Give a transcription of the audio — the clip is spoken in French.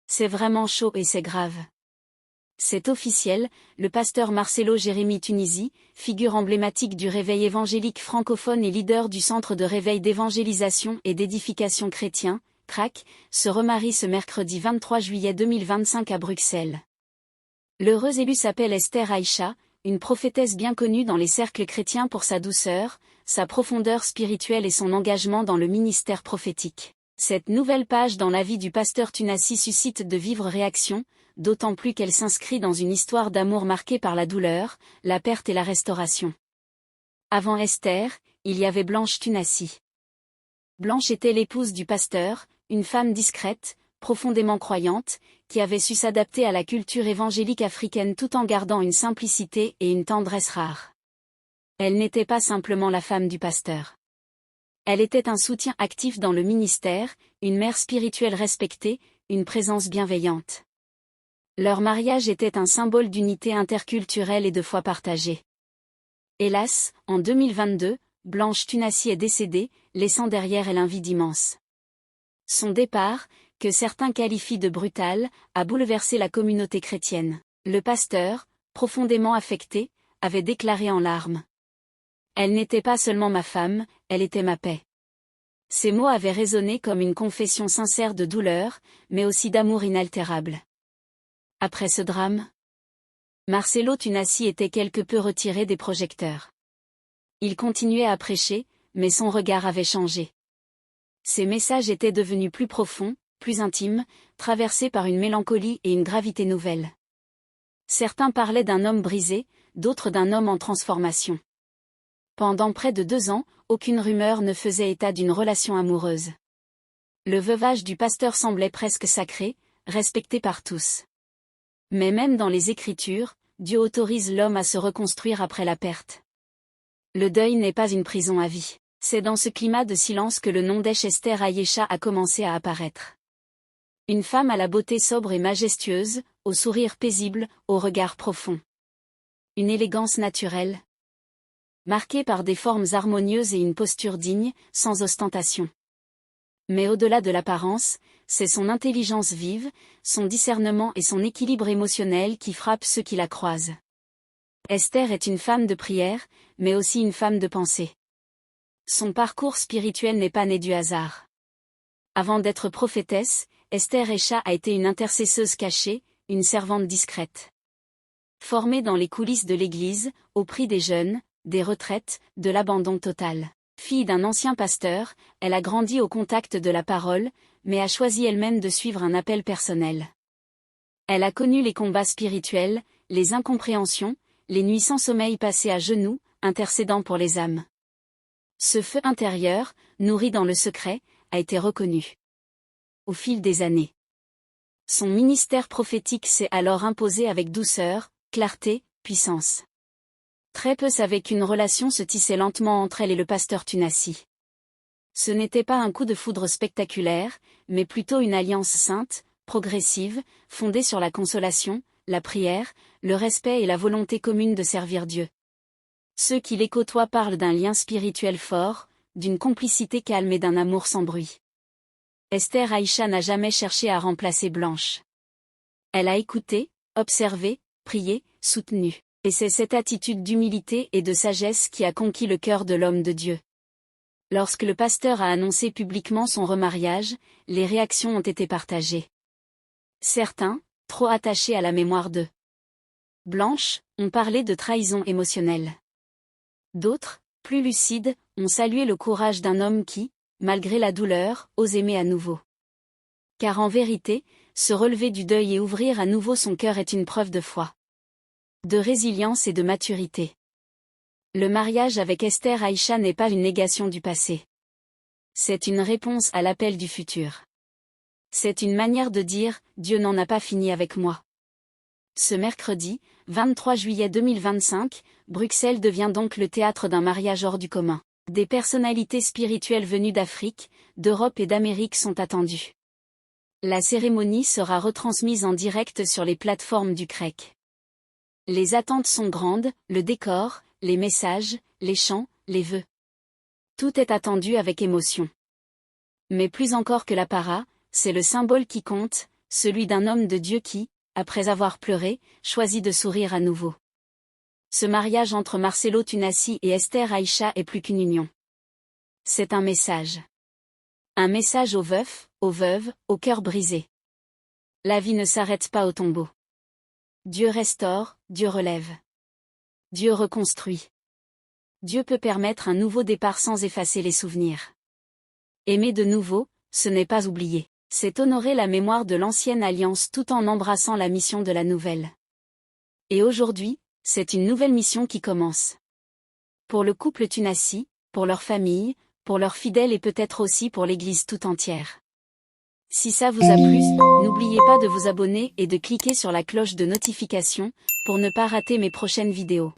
C'est vraiment chaud et c'est grave. C'est officiel, le pasteur Marcelo Jérémy Tunisie, figure emblématique du réveil évangélique francophone et leader du Centre de réveil d'évangélisation et d'édification chrétien, CRAC, se remarie ce mercredi 23 juillet 2025 à Bruxelles. L'heureuse élue s'appelle Esther Aïcha, une prophétesse bien connue dans les cercles chrétiens pour sa douceur, sa profondeur spirituelle et son engagement dans le ministère prophétique. Cette nouvelle page dans la vie du pasteur Tunasi suscite de vives réactions, d'autant plus qu'elle s'inscrit dans une histoire d'amour marquée par la douleur, la perte et la restauration. Avant Esther, il y avait Blanche Tunasi. Blanche était l'épouse du pasteur, une femme discrète, profondément croyante, qui avait su s'adapter à la culture évangélique africaine tout en gardant une simplicité et une tendresse rares. Elle n'était pas simplement la femme du pasteur. Elle était un soutien actif dans le ministère, une mère spirituelle respectée, une présence bienveillante. Leur mariage était un symbole d'unité interculturelle et de foi partagée. Hélas, en 2022, Blanche Tunasi est décédée, laissant derrière elle un vide immense. Son départ, que certains qualifient de brutal, a bouleversé la communauté chrétienne. Le pasteur, profondément affecté, avait déclaré en larmes. Elle n'était pas seulement ma femme, elle était ma paix. Ces mots avaient résonné comme une confession sincère de douleur, mais aussi d'amour inaltérable. Après ce drame, Marcelo Tunasi était quelque peu retiré des projecteurs. Il continuait à prêcher, mais son regard avait changé. Ses messages étaient devenus plus profonds, plus intimes, traversés par une mélancolie et une gravité nouvelles. Certains parlaient d'un homme brisé, d'autres d'un homme en transformation. Pendant près de 2 ans, aucune rumeur ne faisait état d'une relation amoureuse. Le veuvage du pasteur semblait presque sacré, respecté par tous. Mais même dans les Écritures, Dieu autorise l'homme à se reconstruire après la perte. Le deuil n'est pas une prison à vie. C'est dans ce climat de silence que le nom d'Esther Aïcha a commencé à apparaître. Une femme à la beauté sobre et majestueuse, au sourire paisible, au regard profond. Une élégance naturelle, marquée par des formes harmonieuses et une posture digne, sans ostentation. Mais au-delà de l'apparence, c'est son intelligence vive, son discernement et son équilibre émotionnel qui frappent ceux qui la croisent. Esther est une femme de prière, mais aussi une femme de pensée. Son parcours spirituel n'est pas né du hasard. Avant d'être prophétesse, Esther Aïcha a été une intercesseuse cachée, une servante discrète. Formée dans les coulisses de l'Église, au prix des jeunes, des retraites, de l'abandon total. Fille d'un ancien pasteur, elle a grandi au contact de la parole, mais a choisi elle-même de suivre un appel personnel. Elle a connu les combats spirituels, les incompréhensions, les nuits sans sommeil passées à genoux, intercédant pour les âmes. Ce feu intérieur, nourri dans le secret, a été reconnu. Au fil des années, son ministère prophétique s'est alors imposé avec douceur, clarté, puissance. Très peu savaient qu'une relation se tissait lentement entre elle et le pasteur Tunasi. Ce n'était pas un coup de foudre spectaculaire, mais plutôt une alliance sainte, progressive, fondée sur la consolation, la prière, le respect et la volonté commune de servir Dieu. Ceux qui les côtoient parlent d'un lien spirituel fort, d'une complicité calme et d'un amour sans bruit. Esther Aïcha n'a jamais cherché à remplacer Blanche. Elle a écouté, observé, prié, soutenu. Et c'est cette attitude d'humilité et de sagesse qui a conquis le cœur de l'homme de Dieu. Lorsque le pasteur a annoncé publiquement son remariage, les réactions ont été partagées. Certains, trop attachés à la mémoire de Blanche, ont parlé de trahison émotionnelle. D'autres, plus lucides, ont salué le courage d'un homme qui, malgré la douleur, ose aimer à nouveau. Car en vérité, se relever du deuil et ouvrir à nouveau son cœur est une preuve de foi, de résilience et de maturité. Le mariage avec Esther Aïcha n'est pas une négation du passé. C'est une réponse à l'appel du futur. C'est une manière de dire « Dieu n'en a pas fini avec moi ». Ce mercredi, 23 juillet 2025, Bruxelles devient donc le théâtre d'un mariage hors du commun. Des personnalités spirituelles venues d'Afrique, d'Europe et d'Amérique sont attendues. La cérémonie sera retransmise en direct sur les plateformes du CREC. Les attentes sont grandes, le décor, les messages, les chants, les vœux. Tout est attendu avec émotion. Mais plus encore que l'apparat, c'est le symbole qui compte, celui d'un homme de Dieu qui, après avoir pleuré, choisit de sourire à nouveau. Ce mariage entre Marcelo Tunasi et Esther Aïcha est plus qu'une union. C'est un message. Un message aux veufs, aux veuves, aux cœurs brisés. La vie ne s'arrête pas au tombeau. Dieu restaure, Dieu relève. Dieu reconstruit. Dieu peut permettre un nouveau départ sans effacer les souvenirs. Aimer de nouveau, ce n'est pas oublier. C'est honorer la mémoire de l'ancienne alliance tout en embrassant la mission de la nouvelle. Et aujourd'hui, c'est une nouvelle mission qui commence. Pour le couple Tunasi, pour leur famille, pour leurs fidèles et peut-être aussi pour l'Église tout entière. Si ça vous a plu, n'oubliez pas de vous abonner et de cliquer sur la cloche de notification pour ne pas rater mes prochaines vidéos.